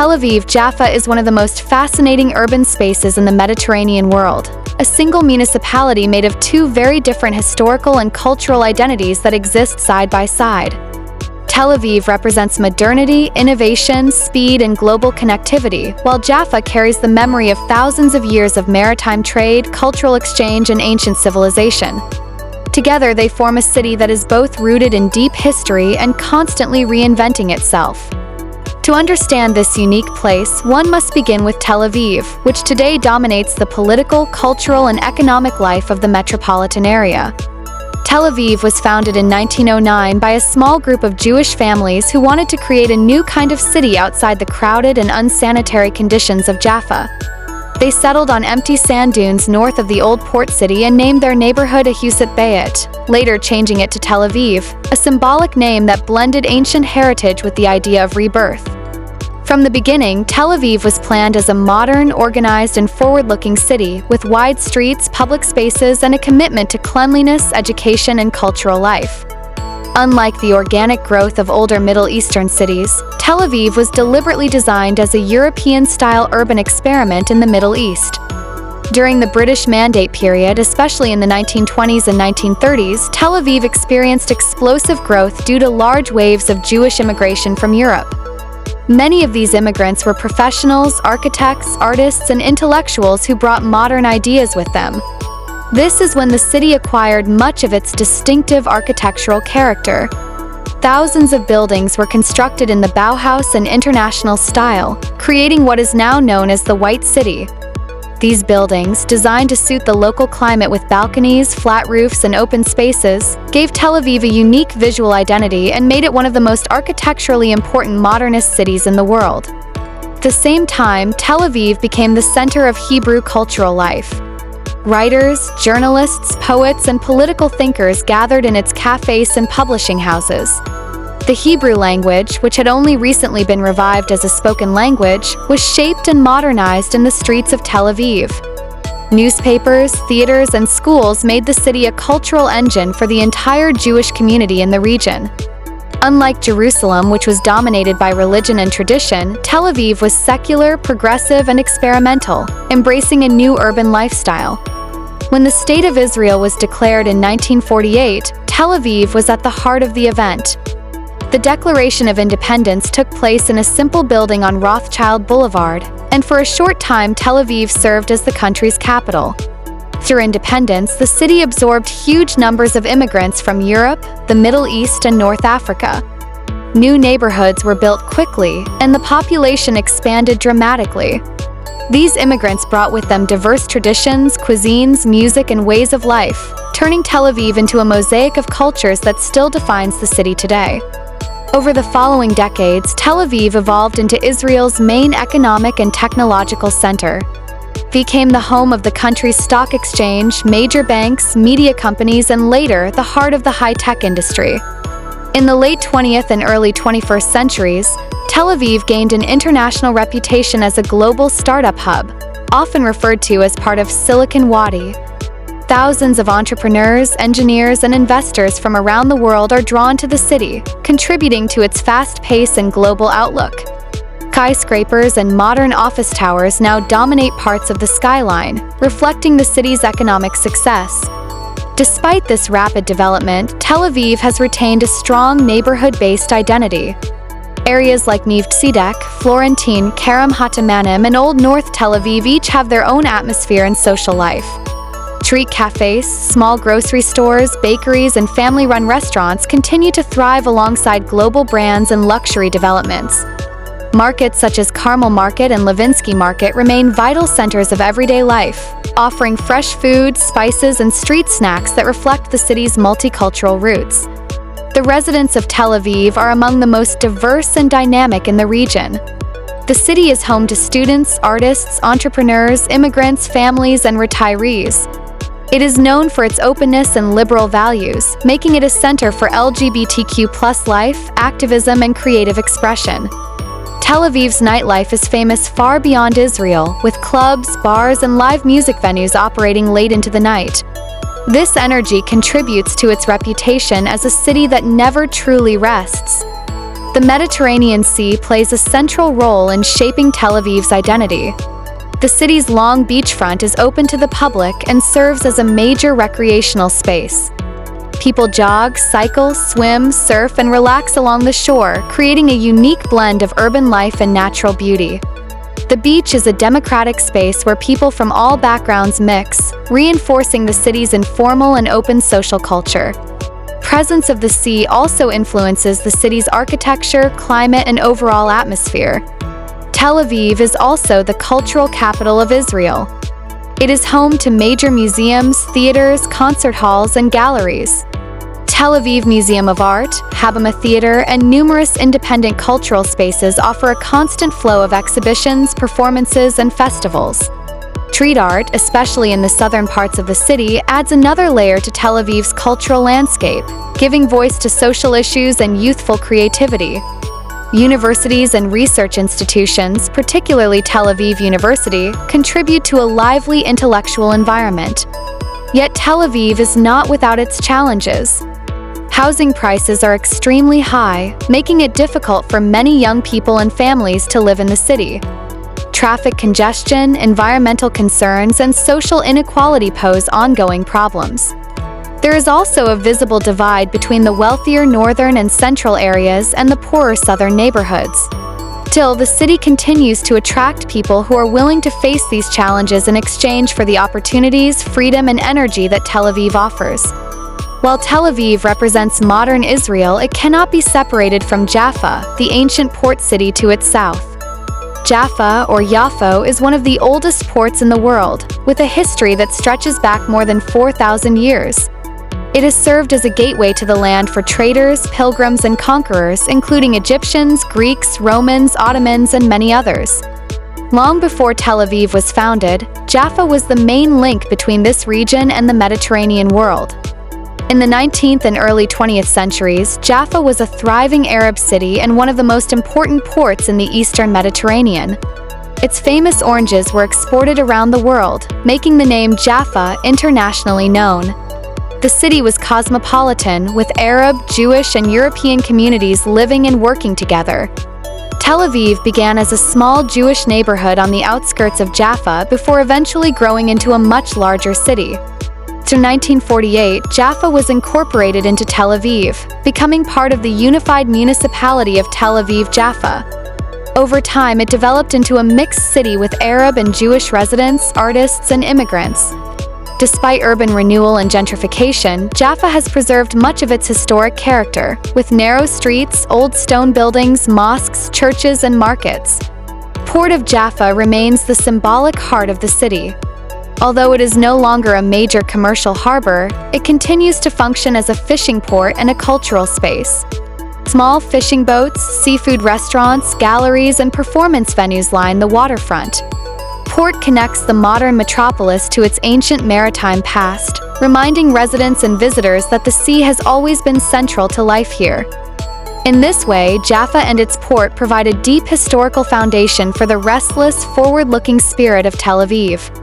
Tel Aviv, Jaffa is one of the most fascinating urban spaces in the Mediterranean world, a single municipality made of two very different historical and cultural identities that exist side by side. Tel Aviv represents modernity, innovation, speed, and global connectivity, while Jaffa carries the memory of thousands of years of maritime trade, cultural exchange, and ancient civilization. Together, they form a city that is both rooted in deep history and constantly reinventing itself. To understand this unique place, one must begin with Tel Aviv, which today dominates the political, cultural, and economic life of the metropolitan area. Tel Aviv was founded in 1909 by a small group of Jewish families who wanted to create a new kind of city outside the crowded and unsanitary conditions of Jaffa. They settled on empty sand dunes north of the old port city and named their neighborhood Ahuset Bayit, later changing it to Tel Aviv, a symbolic name that blended ancient heritage with the idea of rebirth. From the beginning, Tel Aviv was planned as a modern, organized, and forward-looking city with wide streets, public spaces, and a commitment to cleanliness, education, and cultural life. Unlike the organic growth of older Middle Eastern cities, Tel Aviv was deliberately designed as a European-style urban experiment in the Middle East. During the British Mandate period, especially in the 1920s and 1930s, Tel Aviv experienced explosive growth due to large waves of Jewish immigration from Europe. Many of these immigrants were professionals, architects, artists, and intellectuals who brought modern ideas with them. This is when the city acquired much of its distinctive architectural character. Thousands of buildings were constructed in the Bauhaus and international style, creating what is now known as the White City. These buildings, designed to suit the local climate with balconies, flat roofs, and open spaces, gave Tel Aviv a unique visual identity and made it one of the most architecturally important modernist cities in the world. At the same time, Tel Aviv became the center of Hebrew cultural life. Writers, journalists, poets, and political thinkers gathered in its cafés and publishing houses. The Hebrew language, which had only recently been revived as a spoken language, was shaped and modernized in the streets of Tel Aviv. Newspapers, theaters, and schools made the city a cultural engine for the entire Jewish community in the region. Unlike Jerusalem, which was dominated by religion and tradition, Tel Aviv was secular, progressive, and experimental, embracing a new urban lifestyle. When the State of Israel was declared in 1948, Tel Aviv was at the heart of the event. The Declaration of Independence took place in a simple building on Rothschild Boulevard, and for a short time Tel Aviv served as the country's capital. Through independence, the city absorbed huge numbers of immigrants from Europe, the Middle East, and North Africa. New neighborhoods were built quickly, and the population expanded dramatically. These immigrants brought with them diverse traditions, cuisines, music, and ways of life, turning Tel Aviv into a mosaic of cultures that still defines the city today. Over the following decades, Tel Aviv evolved into Israel's main economic and technological center. It became the home of the country's stock exchange, major banks, media companies, and later, the heart of the high-tech industry. In the late 20th and early 21st centuries, Tel Aviv gained an international reputation as a global startup hub, often referred to as part of Silicon Wadi. Thousands of entrepreneurs, engineers, and investors from around the world are drawn to the city, contributing to its fast pace and global outlook. Skyscrapers and modern office towers now dominate parts of the skyline, reflecting the city's economic success. Despite this rapid development, Tel Aviv has retained a strong neighborhood-based identity. Areas like Neve Tzedek, Florentine, Kerem Hatamanim, and Old North Tel Aviv each have their own atmosphere and social life. Street cafés, small grocery stores, bakeries, and family-run restaurants continue to thrive alongside global brands and luxury developments. Markets such as Carmel Market and Levinsky Market remain vital centers of everyday life, offering fresh food, spices, and street snacks that reflect the city's multicultural roots. The residents of Tel Aviv are among the most diverse and dynamic in the region. The city is home to students, artists, entrepreneurs, immigrants, families, and retirees. It is known for its openness and liberal values, making it a center for LGBTQ+ life, activism, and creative expression. Tel Aviv's nightlife is famous far beyond Israel, with clubs, bars, and live music venues operating late into the night. This energy contributes to its reputation as a city that never truly rests. The Mediterranean Sea plays a central role in shaping Tel Aviv's identity. The city's long beachfront is open to the public and serves as a major recreational space. People jog, cycle, swim, surf, and relax along the shore, creating a unique blend of urban life and natural beauty. The beach is a democratic space where people from all backgrounds mix, reinforcing the city's informal and open social culture. Presence of the sea also influences the city's architecture, climate, and overall atmosphere. Tel Aviv is also the cultural capital of Israel. It is home to major museums, theaters, concert halls, and galleries. Tel Aviv Museum of Art, Habima Theater, and numerous independent cultural spaces offer a constant flow of exhibitions, performances, and festivals. Street art, especially in the southern parts of the city, adds another layer to Tel Aviv's cultural landscape, giving voice to social issues and youthful creativity. Universities and research institutions, particularly Tel Aviv University, contribute to a lively intellectual environment. Yet Tel Aviv is not without its challenges. Housing prices are extremely high, making it difficult for many young people and families to live in the city. Traffic congestion, environmental concerns, and social inequality pose ongoing problems. There is also a visible divide between the wealthier northern and central areas and the poorer southern neighborhoods. Still, the city continues to attract people who are willing to face these challenges in exchange for the opportunities, freedom, and energy that Tel Aviv offers. While Tel Aviv represents modern Israel, it cannot be separated from Jaffa, the ancient port city to its south. Jaffa, or Yafo, is one of the oldest ports in the world, with a history that stretches back more than 4,000 years. It has served as a gateway to the land for traders, pilgrims, and conquerors, including Egyptians, Greeks, Romans, Ottomans, and many others. Long before Tel Aviv was founded, Jaffa was the main link between this region and the Mediterranean world. In the 19th and early 20th centuries, Jaffa was a thriving Arab city and one of the most important ports in the eastern Mediterranean. Its famous oranges were exported around the world, making the name Jaffa internationally known. The city was cosmopolitan, with Arab, Jewish, and European communities living and working together. Tel Aviv began as a small Jewish neighborhood on the outskirts of Jaffa before eventually growing into a much larger city. In 1948, Jaffa was incorporated into Tel Aviv, becoming part of the unified municipality of Tel Aviv Jaffa. Over time, it developed into a mixed city with Arab and Jewish residents, artists, and immigrants. Despite urban renewal and gentrification, Jaffa has preserved much of its historic character, with narrow streets, old stone buildings, mosques, churches, and markets. Port of Jaffa remains the symbolic heart of the city. Although it is no longer a major commercial harbor, it continues to function as a fishing port and a cultural space. Small fishing boats, seafood restaurants, galleries, and performance venues line the waterfront. Port connects the modern metropolis to its ancient maritime past, reminding residents and visitors that the sea has always been central to life here. In this way, Jaffa and its port provide a deep historical foundation for the restless, forward-looking spirit of Tel Aviv.